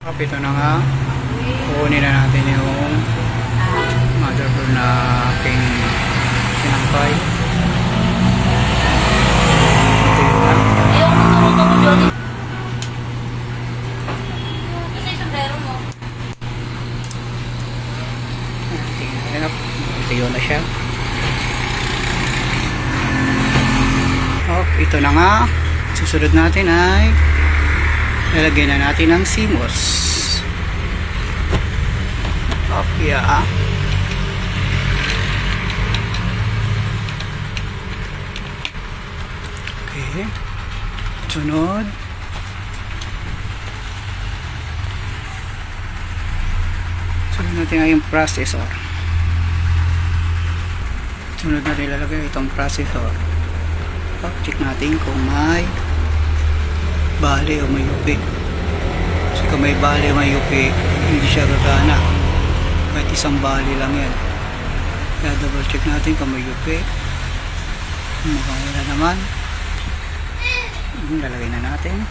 Ito na nga. Kukunin na natin yung motherboard na aking sinampay. Ito yun lang. Ayaw ko tulong ako, Johnny. Kasi yung sombrero mo. Ito yun na siya. Ito na nga. Susunod natin ay lalagyan na natin ng CMOS. Yeah. Okay. Sunod. Sunod natin ay yung processor. Sunod natin ilalagay itong processor. Check natin kung may bali o may UP. Kasi kung may bali o may UP, hindi siya gagana. Kahit isang bali lang yan. Kaya double check natin kung may UP. Mukhang wala naman. Lalagay na natin.